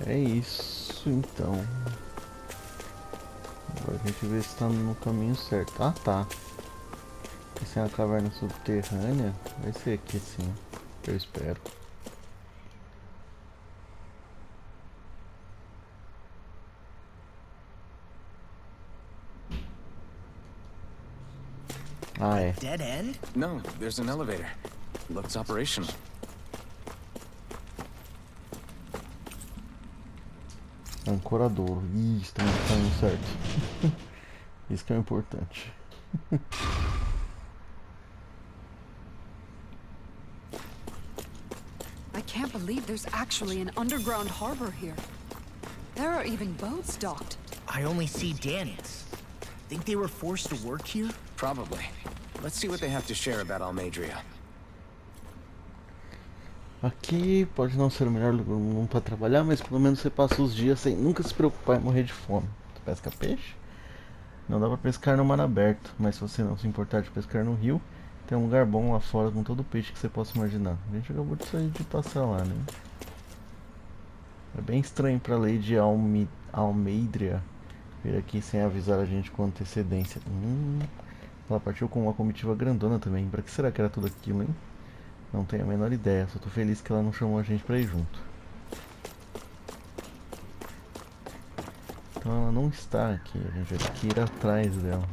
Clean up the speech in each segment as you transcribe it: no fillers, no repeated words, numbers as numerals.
É isso então. Agora a gente vê se tá no caminho certo. Ah, tá. Essa é uma caverna subterrânea. Vai ser aqui sim. Eu espero. Ah, é. Dead end? No, there's an elevator. Looks operational. Ancoradouro. Ih, estamos no caminho certo. Isso que é o importante. I can't believe there's actually an underground harbor here. There are even boats docked. I only see Daniels. Think they were forced to work here? Probably. Let's see what they have to share about Almeidra. Aqui pode não ser o melhor lugar do mundo para trabalhar, mas pelo menos você passa os dias sem nunca se preocupar em morrer de fome. Você pesca peixe? Não dá para pescar no mar aberto, mas se você não se importar de pescar no rio, tem um lugar bom lá fora com todo o peixe que você possa imaginar. A gente acabou de sair de passar lá, né? É bem estranho para a lei de Almeidra vir aqui sem avisar a gente com antecedência. Ela partiu com uma comitiva grandona também. Para que será que era tudo aquilo, hein? Não tenho a menor ideia, só tô feliz que ela não chamou a gente pra ir junto. Então ela não está aqui, a gente vai ter que ir atrás dela.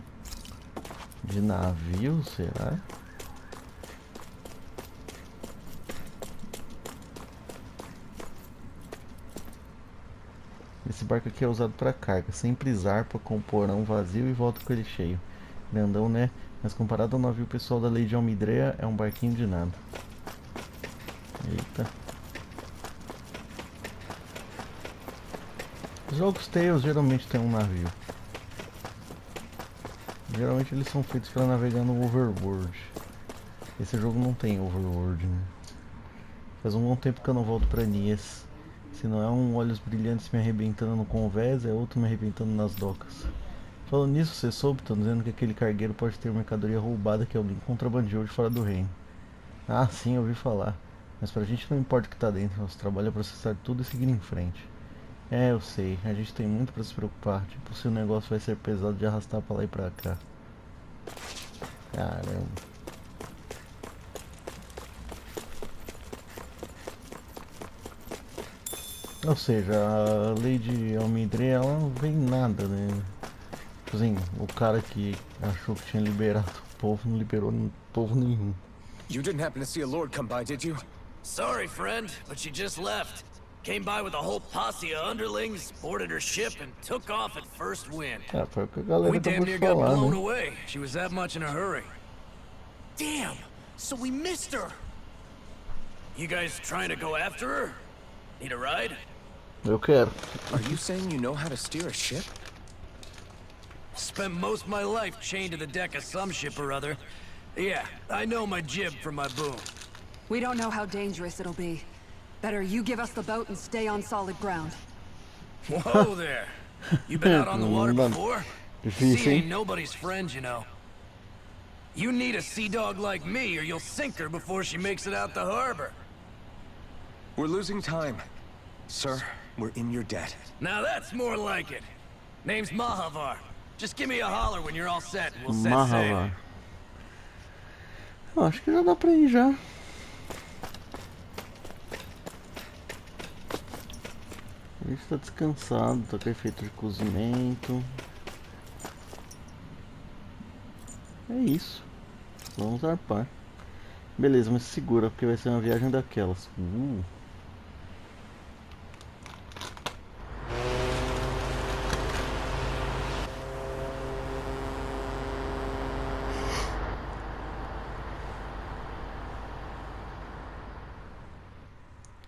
De navio, será? Esse barco aqui é usado para carga, sempre zarpa com o porão vazio e volta com ele cheio. Grandão, né? Mas comparado ao navio pessoal da Lei de Almeidra, é um barquinho de nada. Eita. Os jogos Tales geralmente tem um navio. Geralmente eles são feitos para navegar no overworld. Esse jogo não tem overworld, né? Faz um bom tempo que eu não volto para Nias. Se não é um olhos brilhantes me arrebentando no convés, é outro me arrebentando nas docas. Falando nisso, você soube? Estão dizendo que aquele cargueiro pode ter mercadoria roubada que alguém contrabandeou de fora do reino. Ah, sim, eu ouvi falar. Mas pra gente não importa o que tá dentro, nosso trabalho é processar tudo e seguir em frente. É, eu sei, a gente tem muito pra se preocupar, tipo se o negócio vai ser pesado de arrastar pra lá e pra cá. Caramba. Ou seja, a lei de Almeidra, ela não vem nada, né? Tipo assim, o cara que achou que tinha liberado o povo não liberou povo nenhum. You didn't happen to see a lord come by, did you? Sorry, friend, but she just left. Came by with a whole posse of underlings, boarded her ship, and took off at first wind. É, foi o que a galera We damn acabou near de got falar, blown né? away. She was that much in a hurry. Damn! So we missed her! You guys trying to go after her? Need a ride? Eu quero. Are you saying you know how to steer a ship? Spent most of my life chained to the deck of some ship or other. Yeah, I know my jib from my boom. We don't know how dangerous it'll be. Better you give us the boat and stay on solid ground. Whoa there. You been out on the water before? Difícil, Sea ain't hein? nobody's friend, you know. You need a sea dog like me or you'll sink her before she makes it out the harbor. We're losing time. Sir, we're in your debt. Now that's more like it. Name's Mahavar. Just give me a holler when you're all set and we'll set Mahavar. sail. Eu acho que já dá pra ir já. A gente tá descansado, tá com efeito de cozimento. É isso. Vamos zarpar. Beleza, mas segura, porque vai ser uma viagem daquelas.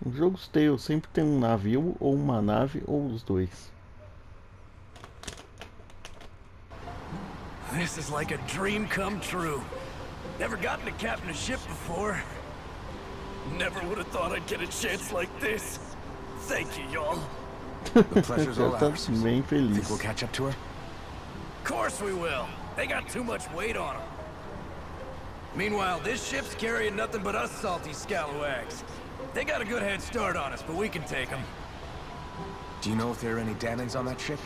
Os jogos Tales sempre tem um navio, ou uma nave, ou os dois. This is like a dream come true. Never gotten to captain a ship before. Never would have thought I'd get a chance like this. Thank you, y'all. The pleasure's all Já tá ours. bem feliz. Think we'll catch up to her? Of course we will. They got too much weight on them. Meanwhile, this ship's carrying nothing but us salty scalawags. They got a good head start on us, but we can take them. Do you know if there are any Danans on that ship?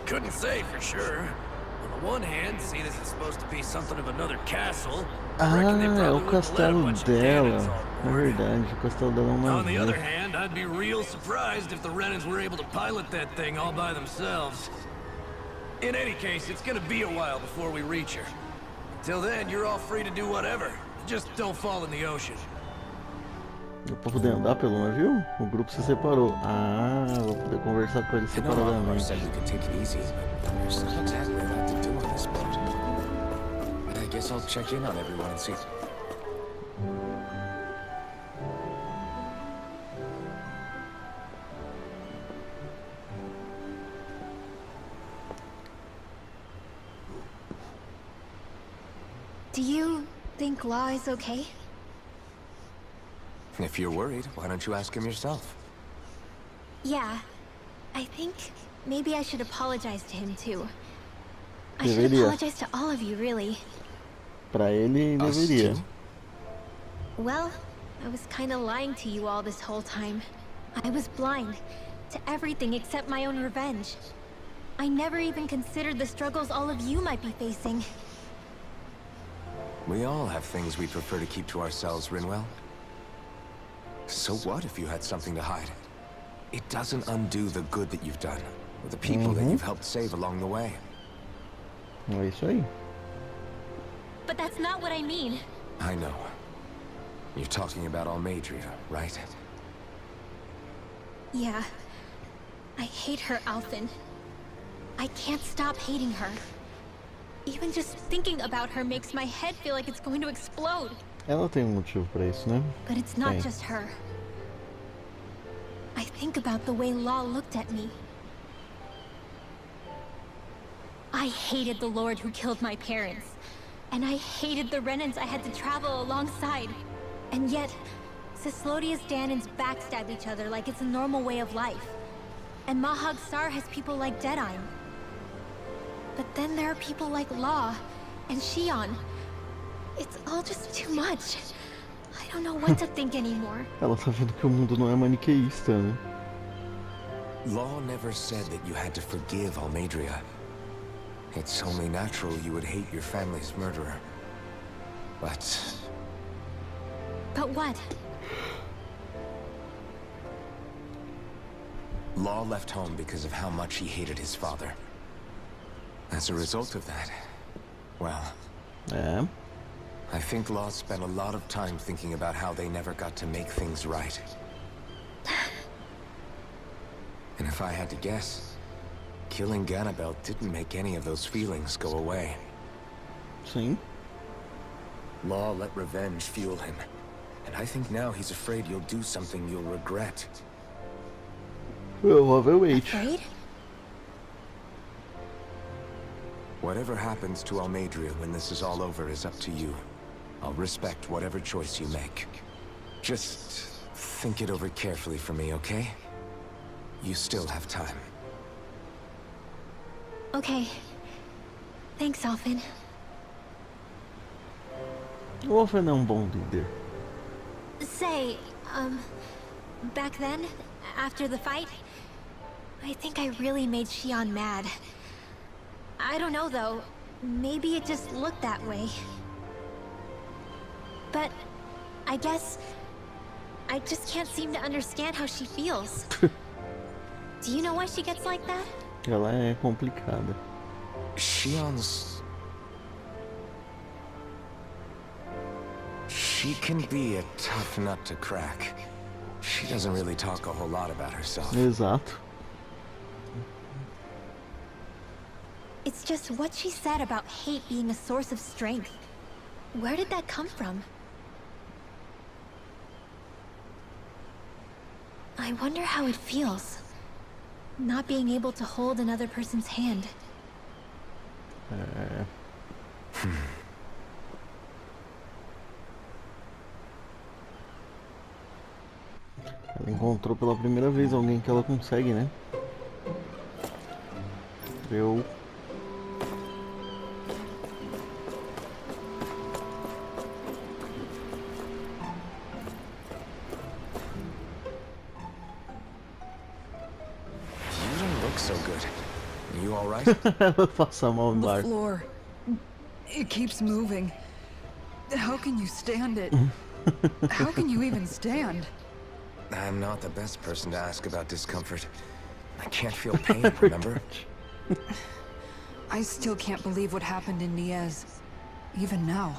Couldn't say for sure. On the one hand, see this is supposed to be something of another castle. I reckon they Ah, é probably o wouldn't let a castelo bunch of dela. Danans on É board. verdade, o castelo dela é um On the other navio. hand, I'd be real surprised if the Renans were able to pilot that thing all by themselves. In any case, it's gonna be a while before we reach her. Till then, you're all free to do whatever. Just don't fall in the ocean. Eu vou poder andar pelo navio? O grupo se separou. Ah, vou poder conversar com ele I know Almeidra separadamente. said we could take it easy, but there's not exactly a lot to do on this boat. But I guess I'll check in on everyone and see. Do you think Law is okay? If you're worried, why don't you ask him yourself? Yeah. I think maybe I should apologize to him too. I should Deveria. apologize to all of you, really. Pra ele, Us deveria. too? Well, I was kinda lying to you all this whole time. I was blind to everything except my own revenge. I never even considered the struggles all of you might be facing. We all have things we prefer to keep to ourselves, Rinwell. So what if you had something to hide? It doesn't undo the good that you've done, or the people that you've helped save along the way. É isso aí. But that's not what I mean. I know. You're talking about Almeidra, right? Yeah. I hate her, Alphen. I can't stop hating her. Even just thinking about her makes my head feel like it's going to explode. Ela tem um motivo pra isso, né? But it's not Tem. just her. I think about the way Law looked at me. I hated the Lord who killed my parents. And I hated the Renans I had to travel alongside. And yet, Cislodia's Danans backstab each other like it's a normal way of life. And Mahag Sar has people like Deadeye. But then there are people like Law and Shion. It's all just too much. I don't know what to think anymore. Ela tá vendo que o mundo não é maniqueísta, né? Law never said that you had to forgive Almeidra. It's only natural you would hate your family's murderer. But But what? Law left home because of how much he hated his father. As a result of that, well, É. I think Law spent a lot of time thinking about how they never got to make things right. And if I had to guess, killing Ganabel didn't make any of those feelings go away. Sim. Law let revenge fuel him. And I think now he's afraid you'll do something you'll regret. Provavelmente. Afraid? Whatever happens to Almeidra when this is all over is up to you. I'll respect whatever choice you make. Just think it over carefully for me, okay? You still have time. Okay. Thanks, Alphen. O Alphen é um bom líder. Say, back then, after the fight, I think I really made Shion mad. I don't know though, maybe it just looked that way. But I guess I just can't seem to understand how she feels. Do you know why she gets like that? Ela é complicada. Shion's... She can be a tough nut to crack. She doesn't really talk a whole lot about herself. Exato. It's just what she said about hate being a source of strength. Where did that come from? I wonder how it feels, not being able to hold another person's hand. É. Ela encontrou pela primeira vez alguém que ela consegue, né? Eu. all right? Ela passa a mão The embaixo. floor. It keeps moving. How can you stand it? How can you even stand? I'm not the best person to ask about discomfort. I can't feel pain, remember? I still can't believe what happened in Niez. Even now.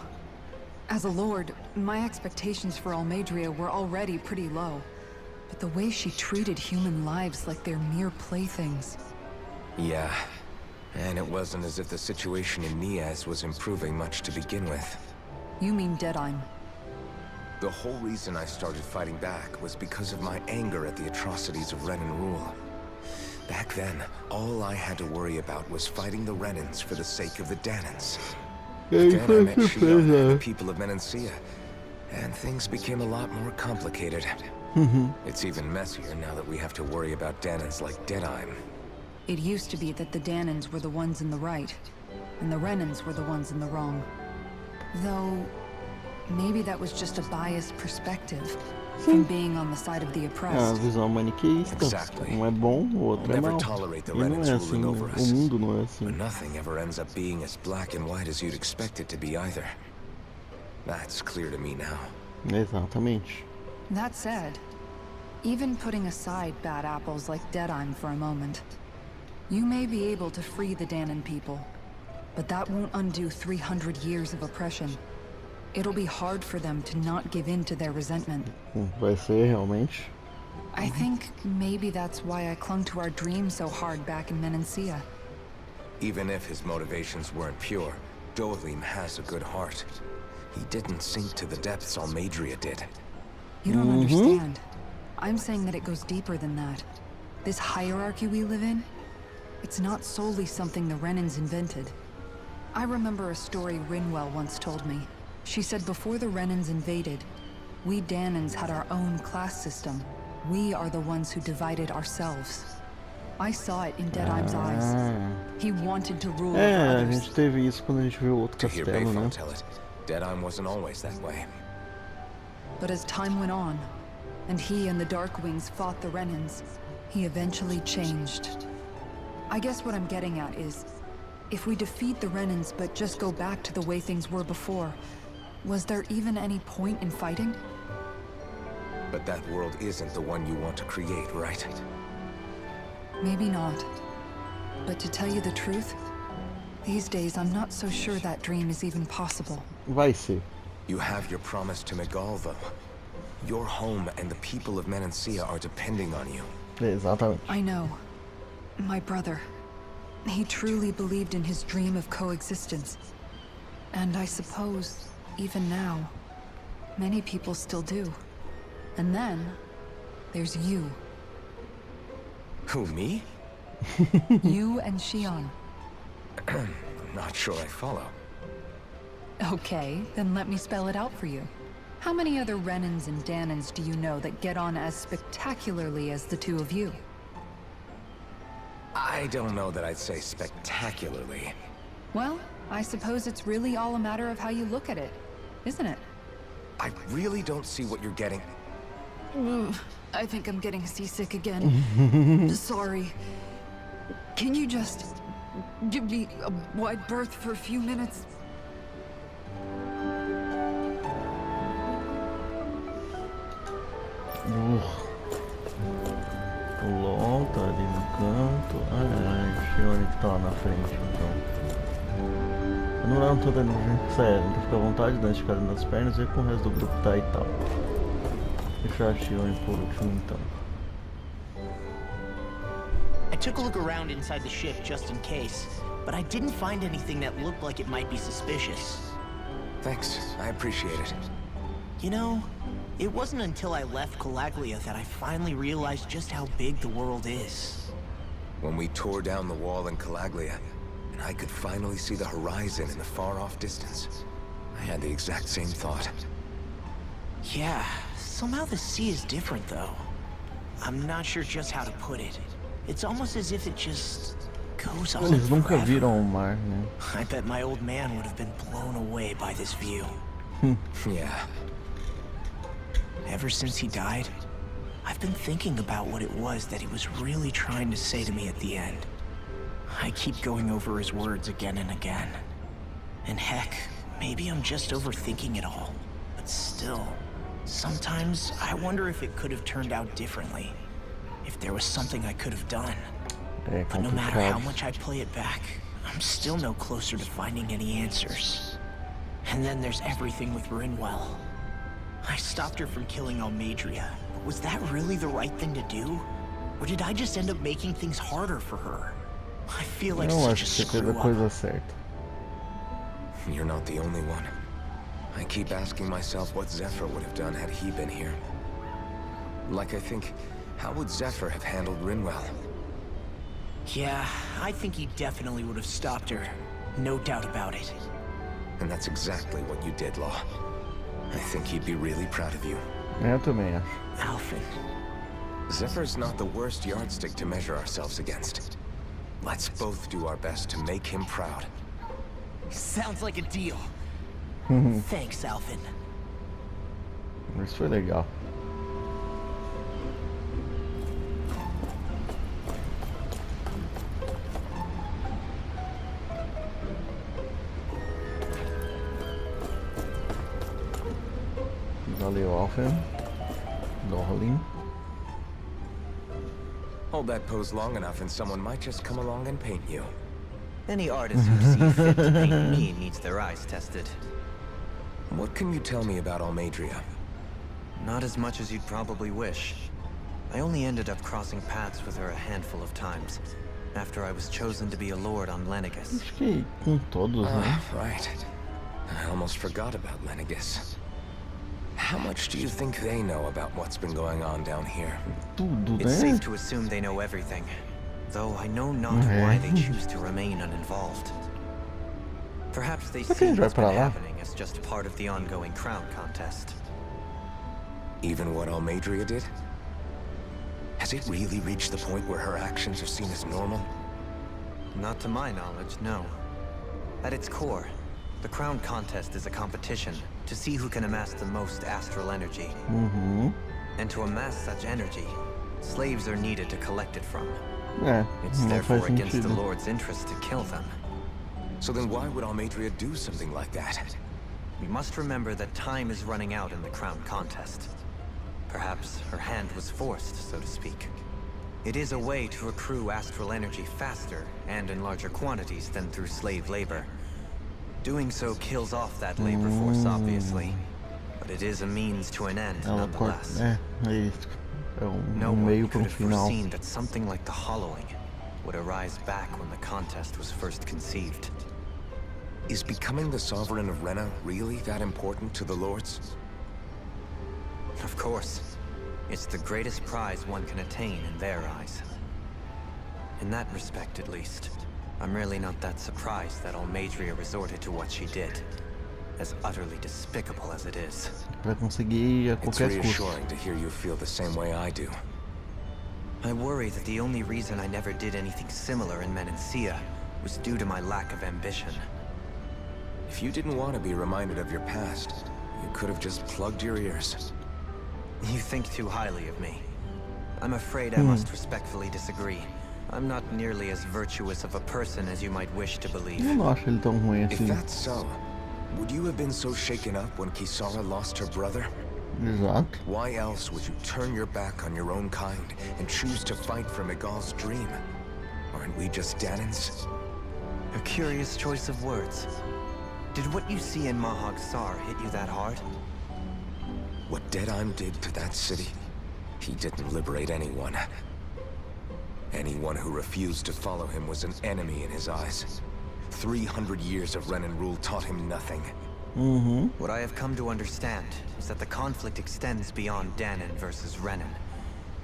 As a lord, my expectations for Almeidra were already pretty low. But the way she treated human lives like they're mere playthings. Yeah. And it wasn't as if the situation in Niez was improving much to begin with. You mean Deadheim? The whole reason I started fighting back was because of my anger at the atrocities of Renan rule. Back then, all I had to worry about was fighting the Renans for the sake of the Danans. Then I met Shion and the people of Menancia, and things became a lot more complicated. It's even messier now that we have to worry about Danans like Deadheim. It used to be that the Danans were the ones in the right, and the Renans were the ones in the wrong. Though, maybe that was just a biased perspective, from being on the side of the É uma oppressed. visão maniqueísta. Exactly. Um é bom, o outro é Never mau. tolerate the E não Renans é ruling assim, over o us. mundo não é But assim. nothing ever ends up being as black and white as you'd expect it to be either. That's clear to me now. Exatamente. That said, even putting aside bad apples like Deadheim for a moment, you may be able to free the Danan people, but that won't undo 300 years of oppression. It'll be hard for them to not give in to their resentment. Vai ser realmente. I think maybe that's why I clung to our dream so hard back in Menancia. Even if his motivations weren't pure, Dohalim has a good heart. He didn't sink to the depths Almeidra did. You don't understand. I'm saying that it goes deeper than that. This hierarchy we live in, it's not solely something the Renans invented. I remember a story Rinwell once told me. She said before the Renans invaded, we Danans had our own class system. We are the ones who divided ourselves. I saw it in Deadheim's eyes. He wanted to rule over É, a others. gente teve isso quando a gente viu o outro To hear castelo, né? Bayfong tell it, Deadheim wasn't always that way. But as time went on, and he and the Darkwings fought the Renans, he eventually changed. I guess what I'm getting at is, if we defeat the Renans but just go back to the way things were before, was there even any point in fighting? But that world isn't the one you want to create, right? Maybe not. But to tell you the truth, these days I'm not so sure that dream is even possible. Vai ser. You have your promise to Megal, though. Your home and the people of Menancia are depending on you. Exatamente. I know. My brother. He truly believed in his dream of coexistence. And I suppose, even now, many people still do. And then, there's you. Who, me? You and Shion. I'm not sure I follow. Okay, then let me spell it out for you. How many other Renans and Danans do you know that get on as spectacularly as the two of you? I don't know that I'd say spectacularly. Well, I suppose it's really all a matter of how you look at it, isn't it? I really don't see what you're getting. I think I'm getting seasick again. Sorry. Can you just give me a wide berth for a few minutes? O LOL tá ali no canto. O Shione que tá lá na frente, então. Eu não tô dando sério, tem que ficar à vontade, dando esticada nas pernas e ver com o resto do grupo tá e tal. Deixar a Shione por último, então. I took a look around inside the ship just in case, but I didn't find anything that looked like it might be suspicious. Thanks, I appreciate it. You know, it wasn't until I left Calaglia that I finally realized just how big the world is. When we tore down the wall in Calaglia, and I could finally see the horizon in the far-off distance, I had the exact same thought. Yeah, somehow the sea is different though. I'm not sure just how to put it. It's almost as if it just goes on Eles nunca forever. viram o mar, né? I bet my old man would have been blown away by this view. Yeah. Ever since he died, I've been thinking about what it was that he was really trying to say to me at the end. I keep going over his words again and again. And heck, maybe I'm just overthinking it all. But still, sometimes I wonder if it could have turned out differently. If there was something I could have done. But no matter how much I play it back, I'm still no closer to finding any answers. And then there's everything with Rinwell. I stopped her from killing Almeidra. But was that really the right thing to do? Or did I just end up making things harder for her? I feel like such a screw up. You're not the only one. I keep asking myself what Zephyr would have done had he been here. Like I think, how would Zephyr have handled Rinwell? Yeah, I think he definitely would have stopped her. No doubt about it. And that's exactly what you did, Law. I think he'd be really proud of you. Eu também acho. Alphen. Zephyr's not the worst yardstick to measure ourselves against. Let's both do our best to make him proud. Sounds like a deal. Thanks, Alphen. Isso foi legal. Valeu, Alphen. Darling. Hold that pose long enough and someone might just come along and paint you. Any artist who sees fit to paint me needs their eyes tested. What can you tell me about Almeidra? Not as much as you'd probably wish. I only ended up crossing paths with her a handful of times, after I was chosen to be a lord on Lenegus. Acho que com todos, né? Right. I almost forgot about Lenegus. How much do you think they know about what's been going on down here? Tudo, It's né? safe to assume they know everything, though I know not why they choose to remain uninvolved. Perhaps they que see a gente vai what's pra been lá? happening as just part of the ongoing crown contest. Even what Almeidra did? Has it really reached the point where her actions are seen as normal? Not to my knowledge, no. At its core, the crown contest is a competition to see who can amass the most astral energy. And to amass such energy, slaves are needed to collect it from. É, It's não therefore faz against the sentido. Lord's interest to kill them. So then why would Almeidra do something like that? We must remember that time is running out in the crown contest. Perhaps her hand was forced, so to speak. It is a way to accrue astral energy faster and in larger quantities than through slave labor. Doing so kills off that labor force, obviously. But it is a means to an end, Ela corta. nonetheless. É isso. É No one meio could pro have final. foreseen that something like the hollowing would arise back when the contest was first conceived. Is becoming the Sovereign of Rena really that important to the Lords? Of course. It's the greatest prize one can attain in their eyes. In that respect, at least, I'm really not that surprised that Almeidra resorted to what she did, as utterly despicable as it is. Pra conseguir a It's qualquer custo. reassuring to hear you feel the same way I do. I worry that the only reason I never did anything similar in Menancia was due to my lack of ambition. If you didn't want to be reminded of your past, you could have just plugged your ears. You think too highly of me. I'm afraid I must respectfully disagree. I'm not nearly as virtuous of a person as you might wish to believe. Eu não acho ele tão ruim If assim. that's so, would you have been so shaken up when Kisara lost her brother? Exato. Why else would you turn your back on your own kind and choose to fight for Miguel's dream? Aren't we just Danans? A curious choice of words. Did what you see in Mahag Sar hit you that hard? What Deadheim did to that city, he didn't liberate anyone. Anyone who refused to follow him was an enemy in his eyes. 300 years of Renan rule taught him nothing. What I have come to understand is that the conflict extends beyond Danon versus Renan.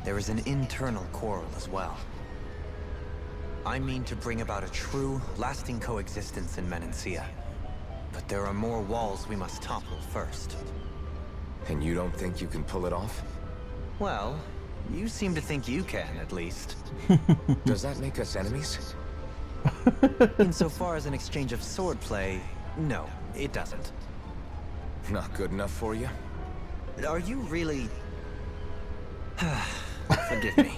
There is an internal quarrel as well. I mean to bring about a true, lasting coexistence in Menancia. But there are more walls we must topple first. And you don't think you can pull it off? Well, you seem to think you can, at least. Does that make us enemies? Insofar as an exchange of swordplay, no, it doesn't. Not good enough for you? Are you really... Forgive me.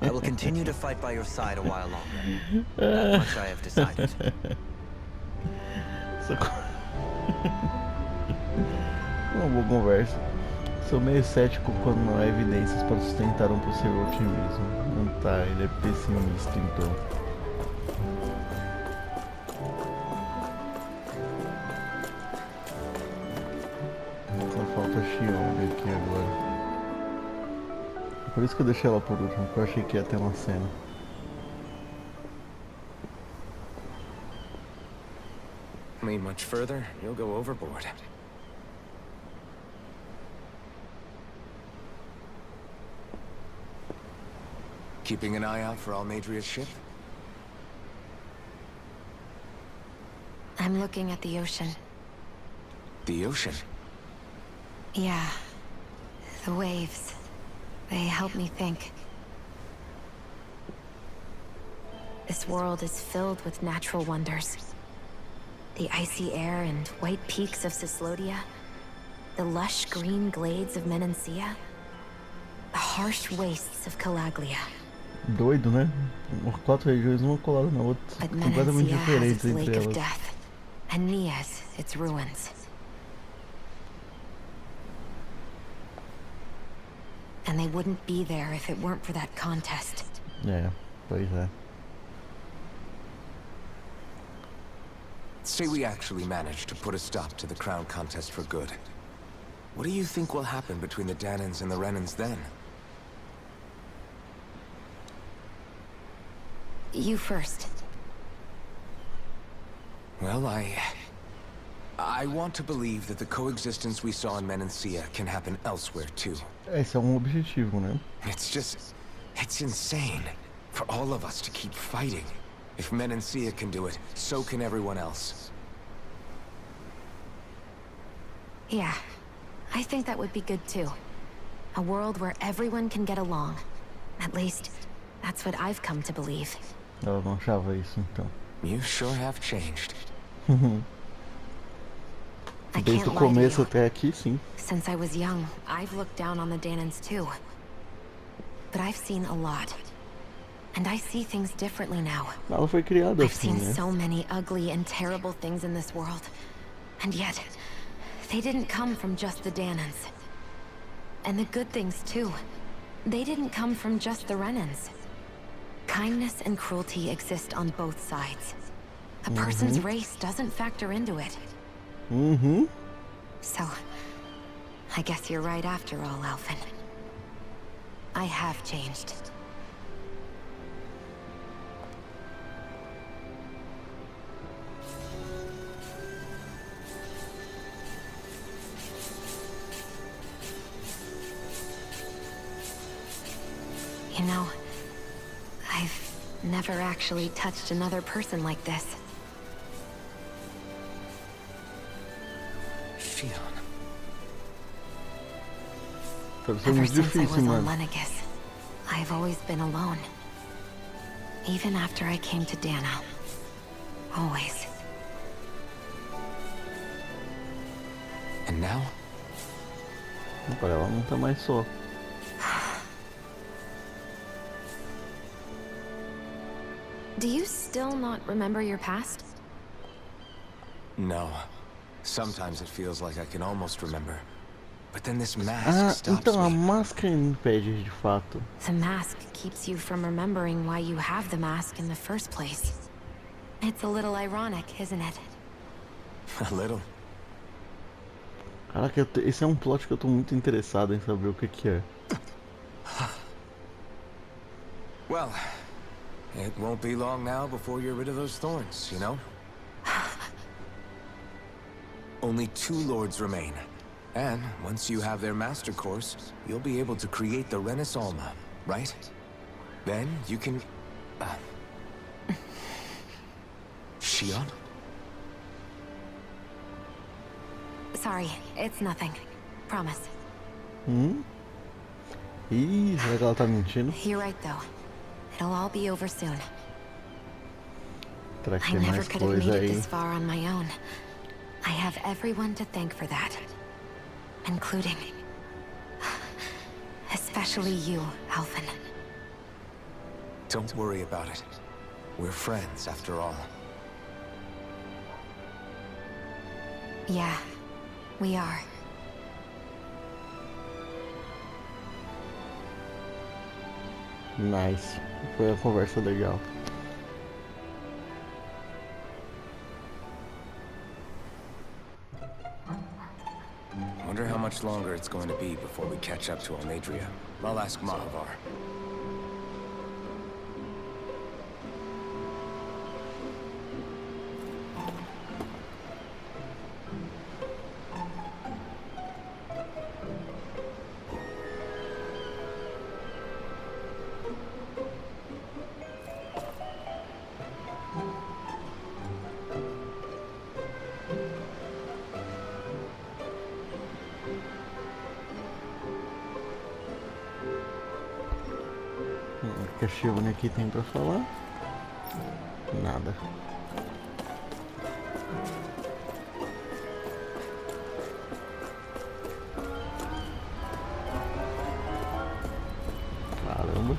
I will continue to fight by your side a while longer. That much I have decided. Uma boa conversa. Sou meio cético quando não há evidências para sustentar um possível otimismo. Não tá, ele é pessimista então. Só falta a Xiong aqui agora. Por isso que eu deixei ela por último, porque eu achei que ia ter uma cena. Lean much further, you'll go overboard. Keeping an eye out for Almeidria's ship? I'm looking at the ocean. The ocean? Yeah. The waves. They help me think. This world is filled with natural wonders. The icy air and white peaks of Cislodia. The lush green glades of Menancia. The harsh wastes of Calaglia. Doido, né? As 4 regiões uma colada na outra, But completamente Menancia has diferentes its lake entre of elas. death, and Nias its ruins. And they wouldn't be there if it weren't for that contest. É, pois é. Say we actually managed to put a stop to the crown contest for good. What do you think will happen between the Danans and the Renans then? You first. Well, I want to believe that the coexistence we saw in Menancia can happen elsewhere too. Esse é um objetivo, né? It's insane for all of us to keep fighting. If Menancia can do it, so can everyone else. Yeah, I think that would be good too. A world where everyone can get along. At least, that's what I've come to believe. Ela não achava isso, então. You sure have changed. I Desde can't o lie to começo you. até aqui, sim. Since I was young, I've looked down on the Danans too. But I've seen a lot. And I see things differently now. Ela foi criada I've assim, seen né? so many ugly and terrible things in this world. And yet, they didn't come from just the Danans. And the good things too. They didn't come from just the Renans. Kindness and cruelty exist on both sides. A person's race doesn't factor into it. Uhum. So, I guess you're right after all, Alphen. I have changed. You know, I've never actually touched another person like this. Shion. Deve ser Ever muito since I difícil, was on mano. Lenegis, I've always been alone. Even after I came to Dana. Always. And now? Agora ela não tá mais só. Do you still not remember your past? No. Sometimes it feels like I can almost remember. But then this mask Ah, stops então a me. máscara impede de fato. The mask keeps you from remembering why you have the mask in the first place. It's a little ironic, isn't it? A little. Caraca, esse é um plot que eu tô muito interessado em saber o que que é. Well, it won't be long now before you're rid of those thorns, you know? Only 2 lords remain. And once you have their master course, you'll be able to create the Renis Alma, right? Then you can... Shion? Sorry, it's nothing. Promise. Ih, será que ela tá mentindo? You're right, though. It'll all be over soon. Será que I tem never mais could have coisa made it aí? this far on my own. I have everyone to thank for that. Including... Especially you, Alvin. Don't worry about it. We're friends, after all. Yeah, we are. Nice. Foi uma conversa legal. Wonder how much longer it's going to be before we catch up to Almeidra. I'll ask Mahavar. O que a Shivani aqui tem pra falar? Nada. Caramba.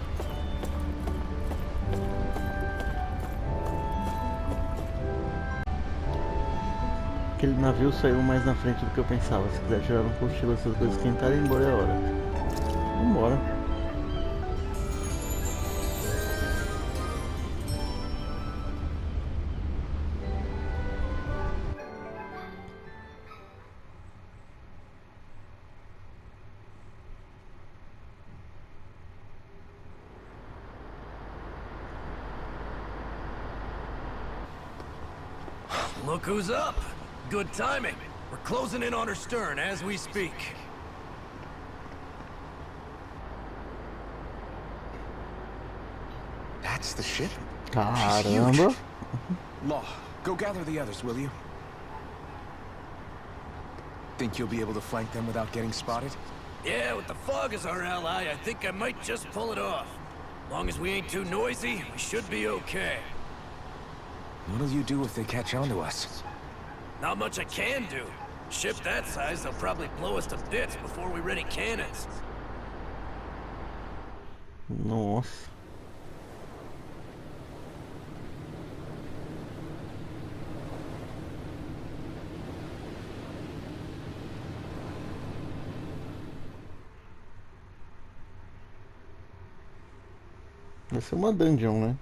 Aquele navio saiu mais na frente do que eu pensava. Se quiser tirar um cochilo, essas coisas esquentarem, embora é hora. Vambora. Look who's up! Good timing. We're closing in on her stern as we speak. That's the ship? Caramba. Law, go gather the others, will you? Think you'll be able to flank them without getting spotted? Yeah, with the fog as our ally, I think I might just pull it off. Long as we ain't too noisy, we should be okay. What'll you do if they catch on to us? Not much I can do. Ship that size, they'll probably blow us to bits before we ready cannons. Nossa. Vai ser uma dungeon, né?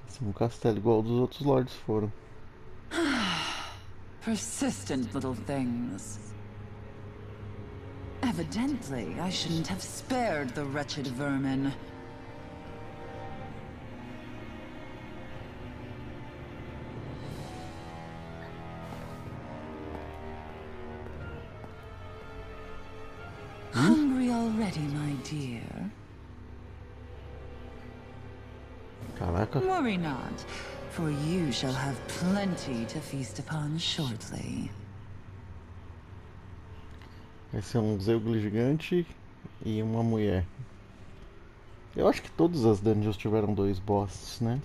Vai ser um castelo igual dos outros lords foram. Persistent little things. Evidently, I shouldn't have spared the wretched vermin. Hungry already, my dear? Caraca. Worry not, for you shall have plenty to feast upon shortly. Vai ser um Zeugli gigante e uma mulher. Eu acho que todas as dungeons tiveram dois bosses, né?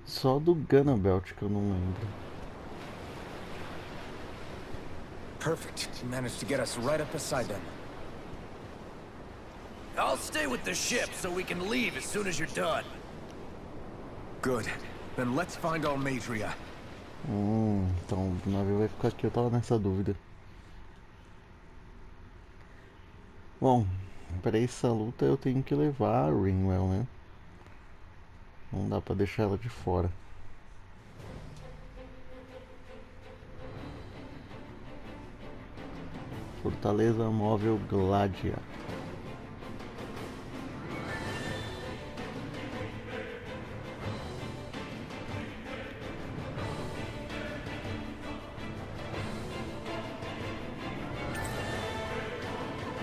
Só do Gunnabelt que eu não lembro. Perfect. You managed to get us right up beside them. I'll stay with the ship so we can leave as soon as you're done. Good. Then let's find Almeidra. Então o navio vai ficar aqui, eu tava nessa dúvida. Bom, para essa luta eu tenho que levar a Ringwell, né? Não dá pra deixar ela de fora. Fortaleza móvel Gladia.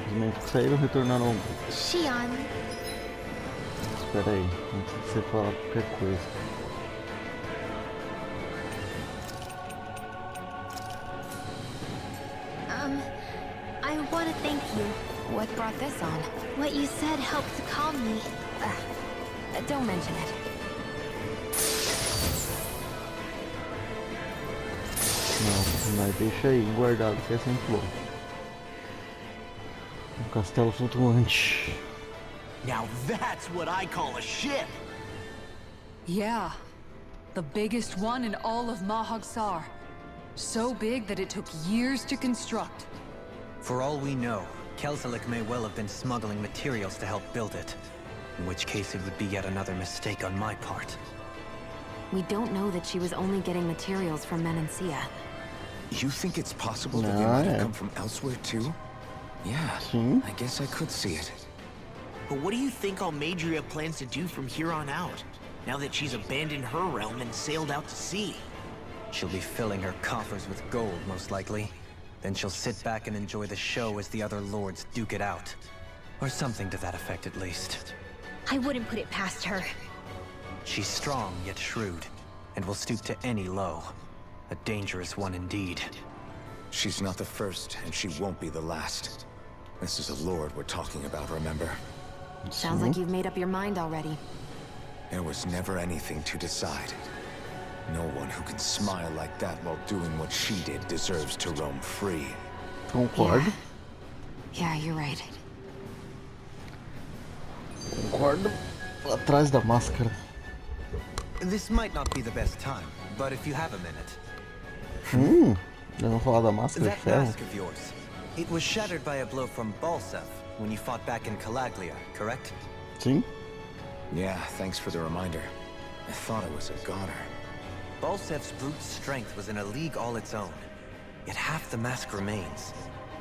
Os membros que saíram retornaram ao grupo. Xion, Espera aí, antes de você falar qualquer coisa. I want to thank you. What brought this on? What you said helped to calm me. Don't mention it. Não, mas deixa aí guardado que é sempre bom. castelo flutuante. Now that's what I call a ship! Yeah. The biggest one in all of Mahagsar. So big that it took years to construct. For all we know, Kelselik may well have been smuggling materials to help build it. In which case it would be yet another mistake on my part. We don't know that she was only getting materials from Menancia. You think it's possible that they might have come from elsewhere too? Yeah, I guess I could see it. But what do you think Almeidra plans to do from here on out, now that she's abandoned her realm and sailed out to sea? She'll be filling her coffers with gold, most likely. Then she'll sit back and enjoy the show as the other lords duke it out. Or something to that effect, at least. I wouldn't put it past her. She's strong, yet shrewd, and will stoop to any low. A dangerous one indeed. She's not the first, and she won't be the last. This is a lord we're talking about, remember? Sounds like you've made up your mind already. There was never anything to decide. No one who can smile like that while doing what she did deserves to roam free. Concordo. Yeah, you're right. Concordo. Atrás da máscara. This might not be the best time, but if you have a minute. Vamos falar da máscara de That ferro. mask of yours, it was shattered by a blow from Balsef when you fought back in Calaglia, correct? Sim. Yeah, thanks for the reminder. I thought it was a goner. Balsef's brute strength was in a league all its own, yet half the mask remains.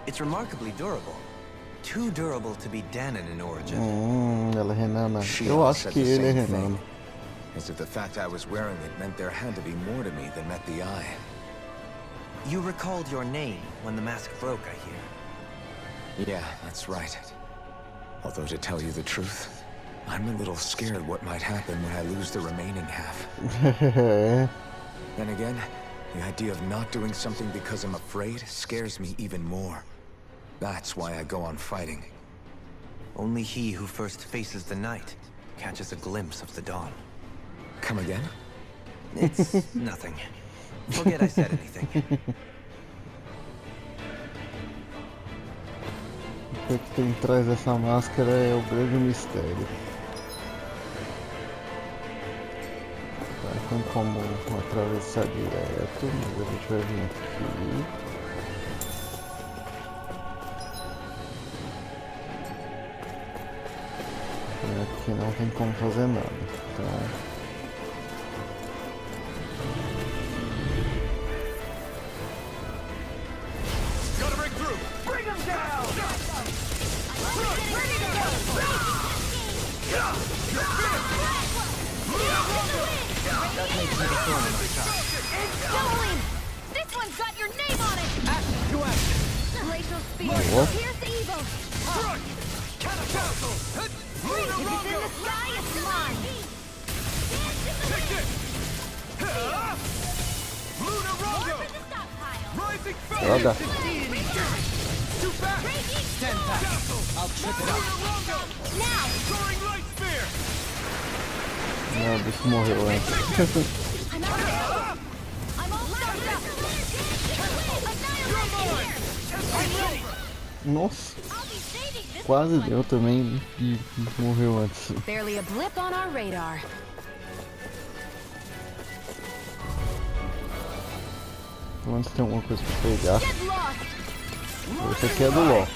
It's remarkably durable. Too durable to be Danon in origin. Ela é renana. She Eu all acho said que the ele é same thing. renano. As if the fact I was wearing it meant there had to be more to me than met the eye. You recalled your name when the mask broke, I hear. Yeah, that's right. Although to tell you the truth, I'm a little scared what might happen when I lose the remaining half. Then again, the idea of not doing something because I'm afraid scares me even more. That's why I go on fighting. Only he who first faces the night catches a glimpse of the dawn. Come again? It's nothing. Forget I said anything. O que tem atrás dessa máscara é o grande mistério. Tá, tem como atravessar direto, mas a gente vai vir aqui. E aqui não tem como fazer nada. Então. This one's got your name on it! Glacial spear, What? here's evil! If it's in the sky, it's mine! Droga. Não, o bicho morreu antes. Nossa, quase deu também e morreu antes. Barely a blip on our radar. Pelo menos tem alguma coisa pra pegar. Esse aqui é do LoL.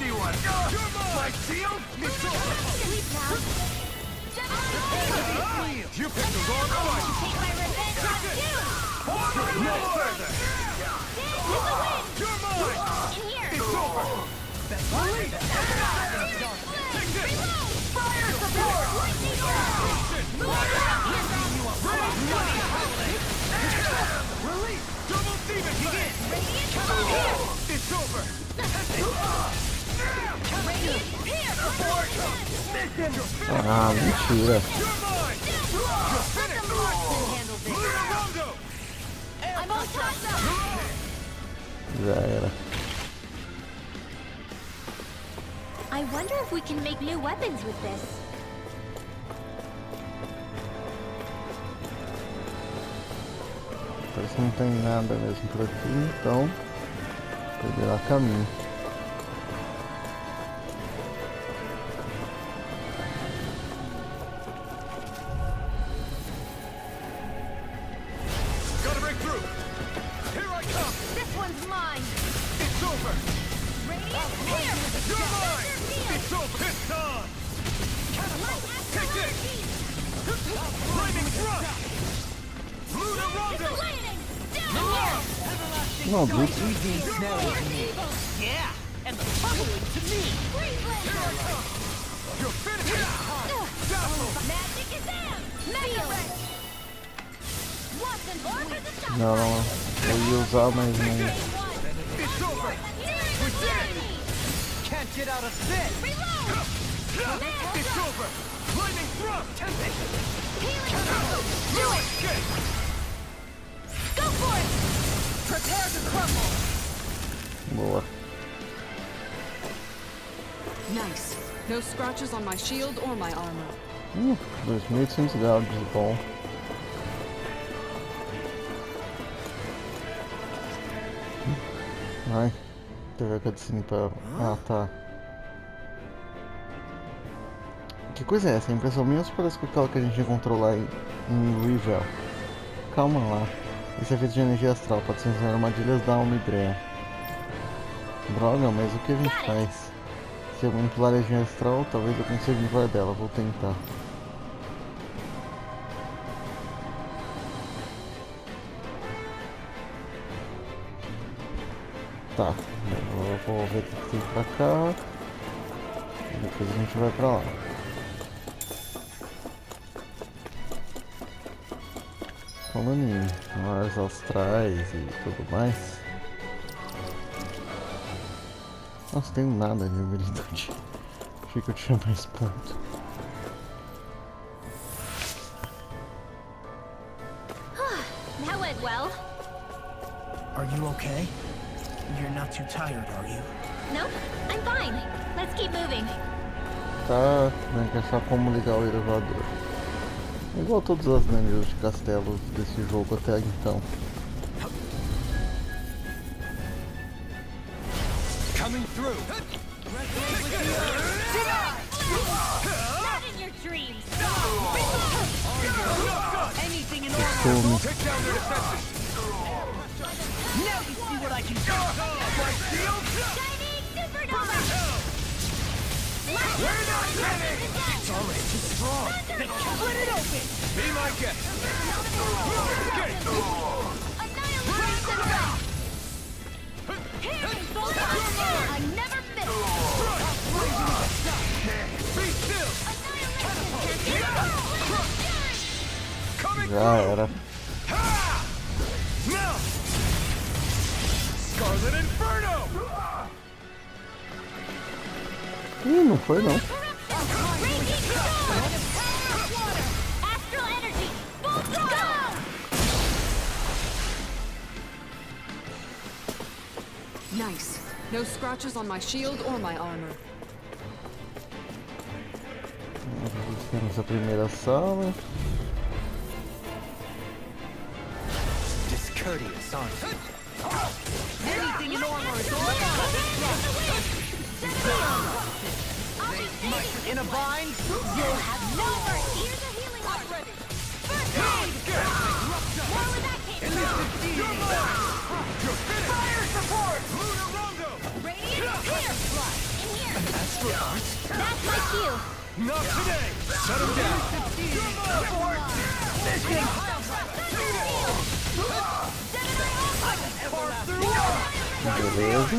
Ah, mentira. Já era. I wonder if we can make new weapons with this. Parece que não tem nada mesmo por aqui, então pegar caminho. Não, Blitz. Yeah, and the following to me. Magic is them! Não, eu ia usar, mas não. Can't get out of this. It's over. Lightning thrust. Do it! Go for it! Prepare to crumble! Boa. Nice. No scratches on my shield or my armor. 2.800 graus de bom. Ai, teve a cutscene pra... Ah, tá. Que coisa é essa? A impressão minha parece com aquela que a gente encontrou lá em Rivel. Calma lá. Esse é feito de energia astral, pode ser usar armadilhas da Almeidra. Droga, mas o que a gente faz? Se eu manipular a energia astral, talvez eu consiga livrar dela. Vou tentar. Tá, eu vou ver o que tem pra cá. E depois a gente vai pra lá. Falando em mares astrais e tudo mais. Nossa, tenho nada de habilidade. Achei que eu tinha mais ponto. That went well. Are you okay? You're not too tired, are you? Nope, I'm fine. Let's keep moving. Tá, né, que é só como ligar o elevador. É igual todas as dungeons de castelos desse jogo até então. Coming through. Not in your dreams. Anything in Costume. Take down their defenses. Now you see what I can do. My shield. Shining supernova. We're not ready. It's already too strong. Then split it open. Be my guest. Annihilation wrath. Here's both I never miss. Be still. Coming Já era. now. Scarlet Inferno. Ih, não foi não. Astral energy. Full throttle. Nice. No scratches on my shield or my armor. Temos a primeira sala. Discourteous, aren't you? Anything in armor is all in a bind. You'll have no mercy. Here's a healing heart. First aid. More with that case. Fire support. Lunar Rondo. Radiant here. In here. That's my cue. Not today. Shut him down. Beleza.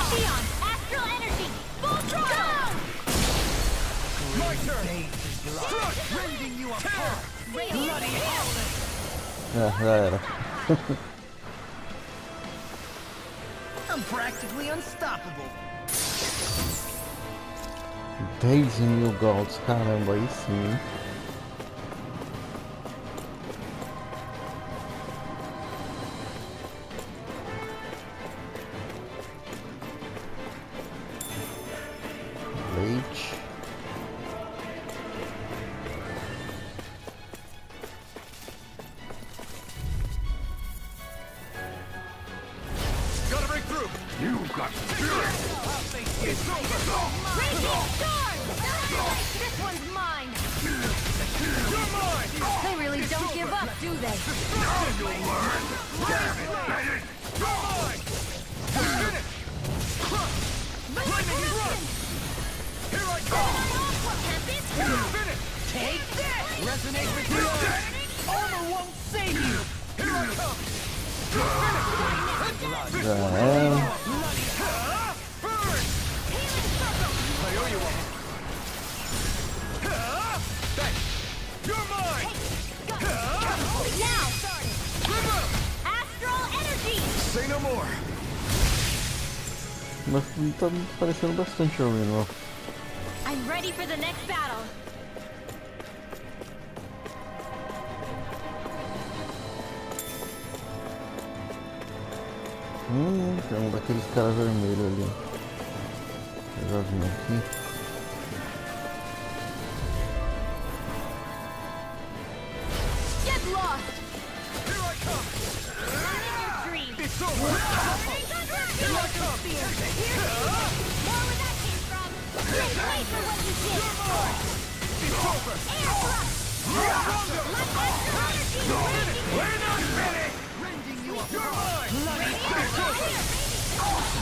Xeon, astral energy. Full throttle. My turn. Struck. Rending you apart. Bloody hell. Já era. I'm practically unstoppable. 10.000 golds, caramba, aí sim. Leite. Gotta break through. You've got spirit. It's over. Radiant storm. This one's mine. You're mine. They really don't give up, do they? You'll learn. Damn it. You're mine. Finish. Lightning thrust. Here I go. Can't be screwed. Finish. Take. resonate with you. Armor won't save you. Here I come. Já é. I owe you one. Thanks. You're mine. Now! Astral energy! Say no more. Mas tá me parecendo bastante Armino. I'm ready for the next battle. Tem um daqueles caras vermelhos ali. Eu já vim aqui. Get lost! Here I come. It's over. Here I come. More where that came from. Can't wait for what you did. It's over. Air thrust! Let astral energy raging. We're not ready. Rending you apart.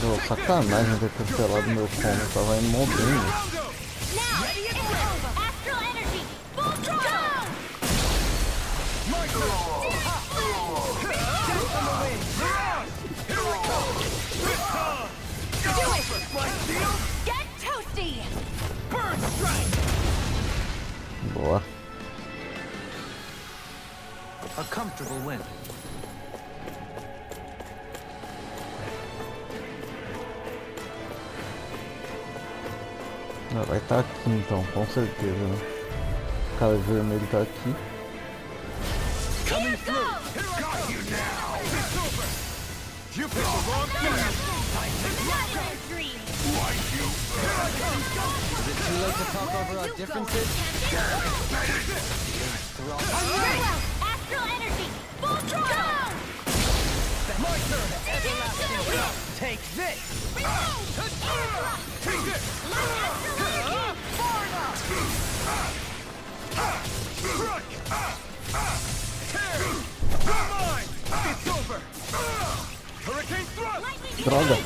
Pô, sacanagem ter cancelado meu fone, eu tava indo mó bem. Now! It's over. Astral energy! Full throttle! My turn. Death on the wing. Here we go. Do it! My shield. Get toasty! Burn strike. Boa. A comfortable win. Ah, vai estar aqui então, com certeza, né? O cara vermelho tá aqui. Coming through. Got you now. It's over. You picked the wrong time. Not in a dream! Why you? Is it too late to talk over our differences? Very well! Astral energy! Full throttle! My turn. Take this! Take this. Strike. Tear. You're mine. It's over. Hurricane thrust. Droga!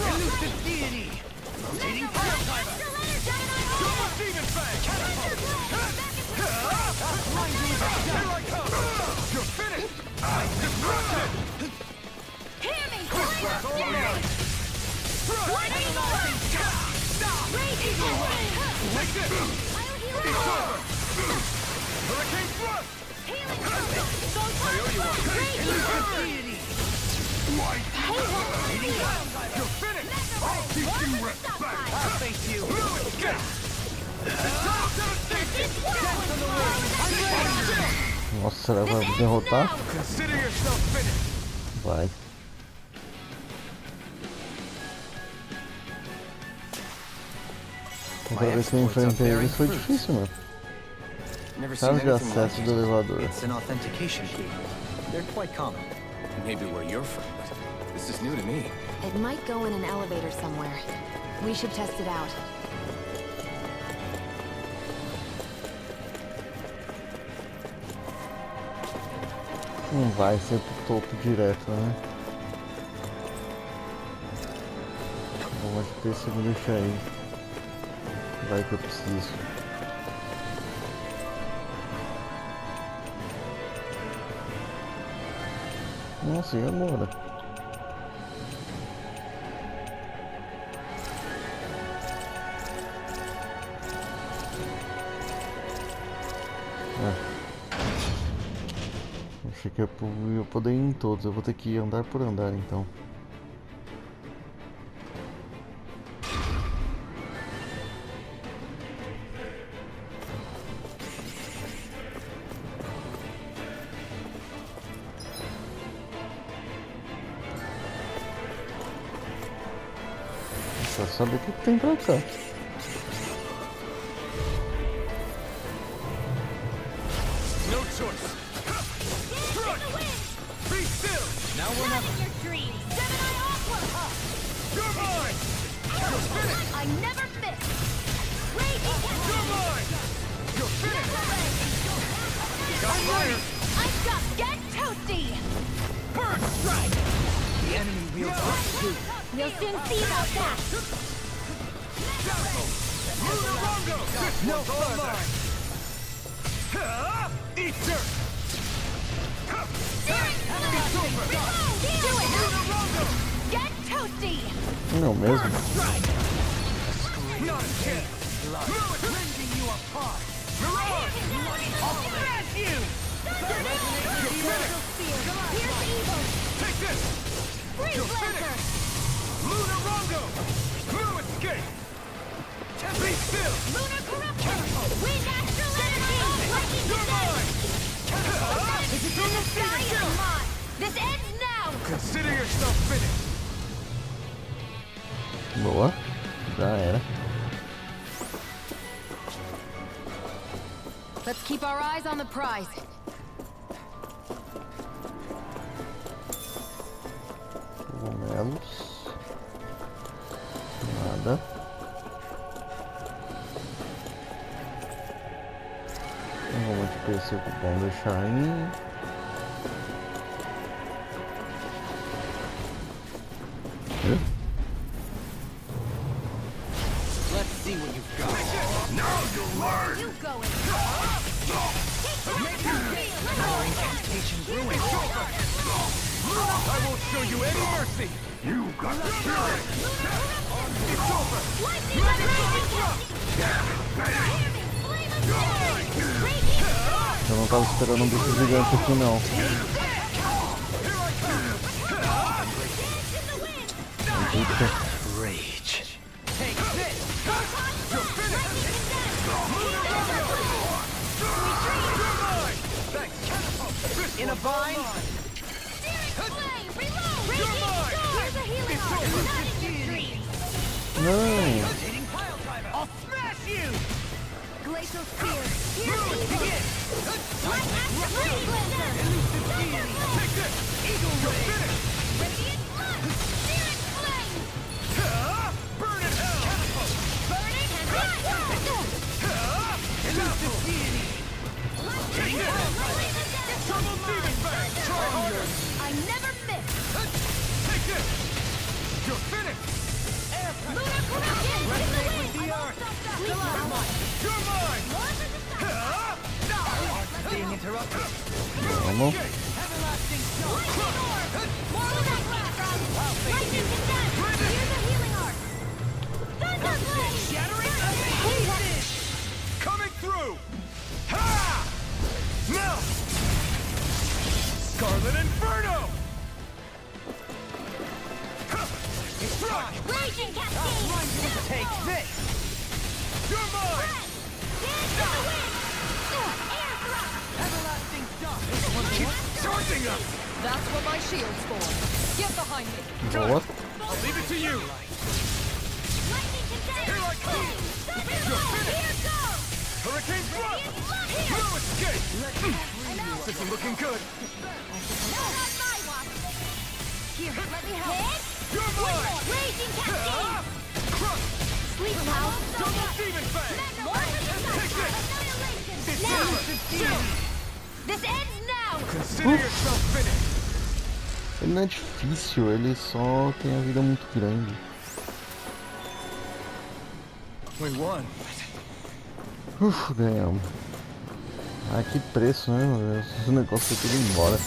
Elusive deity. Rotating pile driver. Super demon fang. Here I come. You're finished. Disrupted. Hear me! That's all we got. Lightning bolt! Raging bolt! Like this. I'll heal It's you all! over. Hurricane thrust. Healing circle! Go Raging Deity. You're finished. I'll teach you respect. I'll face you! Nossa, será que vai derrotar? Consider yourself finished. Vai. Outra vez que eu enfrentei eles foi difícil, mano. Chave de acesso do elevador. It's an authentication key. They're quite common. Maybe where you're from, but this is new to me. It might go in an elevator somewhere. We should test it out. Não vai ser pro topo direto, né? Bom, acho que esse eu vou deixar aí. Vai que eu preciso. Nossa, e agora? Achei que eu ia poder ir em todos, eu vou ter que ir andar por andar então. Só saber o que tem pra cá. No choice. Be still. Now we're not in your dreams. Gemini Aqua! You're mine. You're finished. I never miss. Raging You're mine. You're finished. Got fire. I got get toasty. Burn strike. The enemy wields this too. We'll soon see about that. No further! Eat dirt! Do it! Get toasty! Não mesmo? Not a chance! Rending you apart! Mirage! I'll smash you! Here's evil! Take this! Freeze Lancer! Lunar Rondo! No escape! Be still! Lunar Corruption! Wind Astral Energy! Lightning You're mine! Descent! In the sky is mine! This ends now! Consider yourself finished! Boa. Já era. Let's keep our eyes on the prize. Cogumelos. Nada. Vamos de perseguindo, vamos deixar aí. Let's see what you've got. Now you'll learn! You go and Incantation ruin! I won't show you any mercy! You got the spirit! It's over! Lightning Eu não tava esperando um bicho gigante aqui não. Eita. Rage. Take this! You're finished! In a bind? Here's a healing arm! Not in your dreams! Não. I'll smash you! Glacial Spear! Here's evil! Black Axe Freeze Lancer! Take this! Eagle Ray! Radiant Blood! Spirit Flame! Burn in hell! Burning and Elusive deity! Take this! Double demon bang! Try harder! I never miss! Take this! You're finished! Lunar Corruption! Resonate with the earth! You're mine! Being interrupted! Vamos. Everlasting stone! Lightning Descent! Here's a healing arc! Thunder Blade! Shattering Hated! Coming through! Ha! Melt! Scarlet Inferno! Strike! Raging Cascade! Take this! You're mine! Dance to the wind! Air thrust! Everlasting dust! Keep charging us! That's what my shield's for. Get behind me. Boa. I'll leave it to you! Lightning Descent! Here I come! Thunder You're Blade! finished! Here goes! Hurricane Thrust! No escape! This is looking good! No, not my watch! Here, let me help! You're mine! Raging Cascade! Crush! Sleep now! Double Demon Fang! Take this! It's Now! elusive deity! This ends now! Consider yourself finished! Ele não é difícil, ele só tem a vida muito grande. We won! Ganhamos. Ah, que preço, né, meu Deus? O negócio foi tudo embora.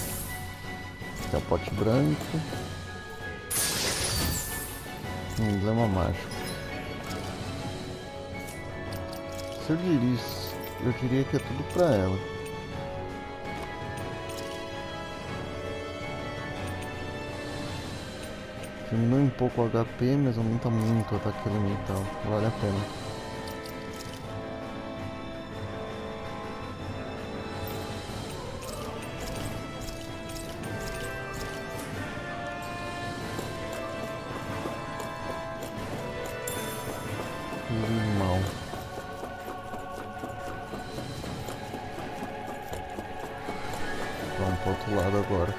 Capote branco. Emblema mágico. Se eu diria que é tudo pra ela. Diminui um pouco o HP, mas aumenta muito o ataque elemental. Vale a pena. Limão. Vamos pro outro lado agora.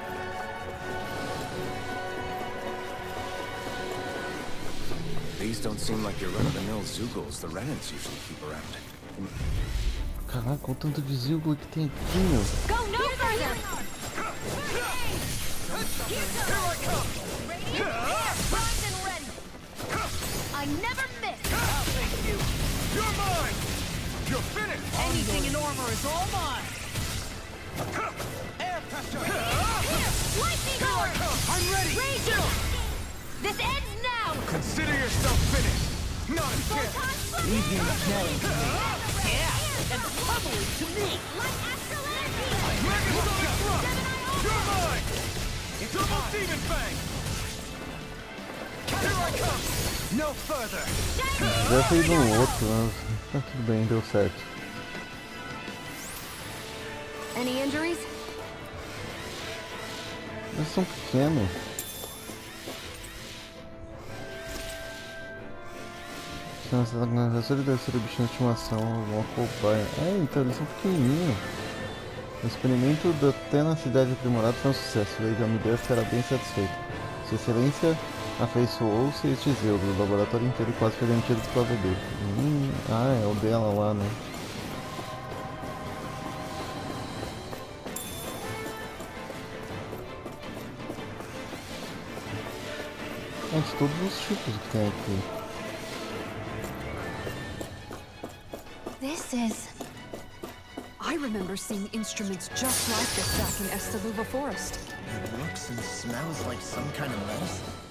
These don't seem like your run-of-the-mill Zeugles the Renans usually keep around. Caraca, o tanto de Zilgo que tem aqui, meu. Go no further! I never miss! You're is all mine! Air pressure! Lightning power! I'm ready! Rage! This ends now! Consider yourself finished! Not again! Leave me Yeah! and pummel it to me! Like astral energy! Megasonic thrust! You're mine! Double demon fang! Here I come! No further! Já fez um outro, mas tá tudo bem, deu certo. Any injuries? Eles são pequenos. Se você tá com a raça, ele deve ser o bichinho de estimação, uma cobaia. É, então eles são pequenininhos. O experimento da tenacidade aprimorada foi um sucesso. O Erik Almeidra ficará bem satisfeito. Sua Excelência afeiçoou-se a este zelo. O laboratório inteiro quase foi demitido por causa dele. É o dela lá, né? É de todos os tipos que tem aqui. This is... I remember seeing instruments just like this back in Estaluva Forest. It looks and smells like some kind of medicine.